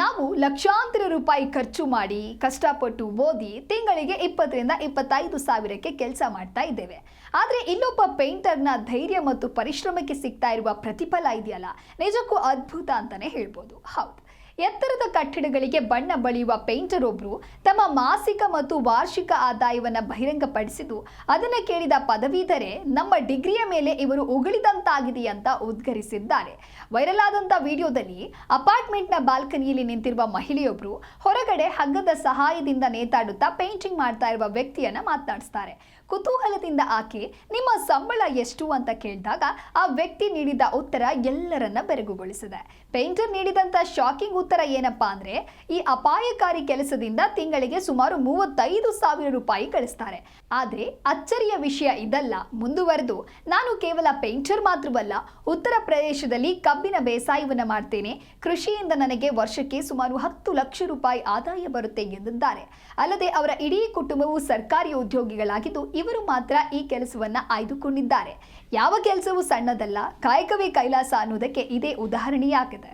ನಾವು ಲಕ್ಷಾಂತರ ರೂಪಾಯಿ ಖರ್ಚು ಮಾಡಿ ಕಷ್ಟಪಟ್ಟು ಓದಿ ತಿಂಗಳಿಗೆ 20ರಿಂದ 25 ಸಾವಿರಕ್ಕೆ ಕೆಲಸ ಮಾಡ್ತಾ ಇದ್ದೇವೆ. ಆದರೆ ಇಲ್ಲೊಬ್ಬ ಪೇಂಟರ್ನ ಧೈರ್ಯ ಮತ್ತು ಪರಿಶ್ರಮಕ್ಕೆ ಸಿಗ್ತಾ ಇರುವ ಪ್ರತಿಫಲ ಇದೆಯಲ್ಲ, ನಿಜಕ್ಕೂ ಅದ್ಭುತ ಅಂತಾನೆ ಹೇಳ್ಬೋದು. ಹೌದು, ಎತ್ತರದ ಕಟ್ಟಡಗಳಿಗೆ ಬಣ್ಣ ಬಳಿಯುವ ಪೇಂಟರ್ ಒಬ್ರು ತಮ್ಮ ಮಾಸಿಕ ಮತ್ತು ವಾರ್ಷಿಕ ಆದಾಯವನ್ನು ಬಹಿರಂಗಪಡಿಸಿದ್ದು ಅದನ್ನು ಕೇಳಿದ ಪದವೀಧರೆ ನಮ್ಮ ಡಿಗ್ರಿಯ ಮೇಲೆ ಇವರು ಉಗುಳಿದಂತಾಗಿದೆ ಅಂತ ಉದ್ಗರಿಸಿದ್ದಾರೆ. ವೈರಲ್ ಆದಂಥ ವಿಡಿಯೋದಲ್ಲಿ ಅಪಾರ್ಟ್ಮೆಂಟ್ನ ಬಾಲ್ಕನಿಯಲ್ಲಿ ನಿಂತಿರುವ ಮಹಿಳೆಯೊಬ್ಬರು ಹೊರಗಡೆ ಹಗ್ಗದ ಸಹಾಯದಿಂದ ನೇತಾಡುತ್ತಾ ಪೇಂಟಿಂಗ್ ಮಾಡ್ತಾ ಇರುವ ವ್ಯಕ್ತಿಯನ್ನ ಮಾತನಾಡಿಸ್ತಾರೆ. ಕುತೂಹಲದಿಂದ ಆಕೆ ನಿಮ್ಮ ಸಂಬಳ ಎಷ್ಟು ಅಂತ ಕೇಳಿದಾಗ ಆ ವ್ಯಕ್ತಿ ನೀಡಿದ ಉತ್ತರ ಎಲ್ಲರನ್ನ ಬೆರಗುಗೊಳಿಸಿದೆ. ಪೇಂಟರ್ ನೀಡಿದಂತ ಶಾಕಿಂಗ್ ಉತ್ತರ ಏನಪ್ಪಾ ಅಂದ್ರೆ, ಈ ಅಪಾಯಕಾರಿ ಕೆಲಸದಿಂದ ತಿಂಗಳಿಗೆ ಸುಮಾರು 35,000 ರೂಪಾಯಿ ಗಳಿಸ್ತಾರೆ. ಆದ್ರೆ ಅಚ್ಚರಿಯ ವಿಷಯ ಇದಲ್ಲ. ಮುಂದುವರೆದು, ನಾನು ಕೇವಲ ಪೇಂಟರ್ ಮಾತ್ರವಲ್ಲ, ಉತ್ತರ ಪ್ರದೇಶದಲ್ಲಿ ಕಬ್ಬಿನ ಬೇಸಾಯವನ್ನ ಮಾಡ್ತೇನೆ. ಕೃಷಿಯಿಂದ ನನಗೆ ವರ್ಷಕ್ಕೆ ಸುಮಾರು 10 ಲಕ್ಷ ರೂಪಾಯಿ ಆದಾಯ ಬರುತ್ತೆ ಎಂದಿದ್ದಾರೆ. ಅಲ್ಲದೆ ಅವರ ಇಡೀ ಕುಟುಂಬವು ಸರ್ಕಾರಿ ಉದ್ಯೋಗಿಗಳಾಗಿದ್ದು ಇವರು ಮಾತ್ರ ಈ ಕೆಲಸವನ್ನ ಆಯ್ದುಕೊಂಡಿದ್ದಾರೆ. ಯಾವ ಕೆಲಸವೂ ಸಣ್ಣದಲ್ಲ, ಕಾಯಕವೇ ಕೈಲಾಸ ಅನ್ನೋದಕ್ಕೆ ಇದೇ ಉದಾಹರಣೆಯಾಗಿದೆ.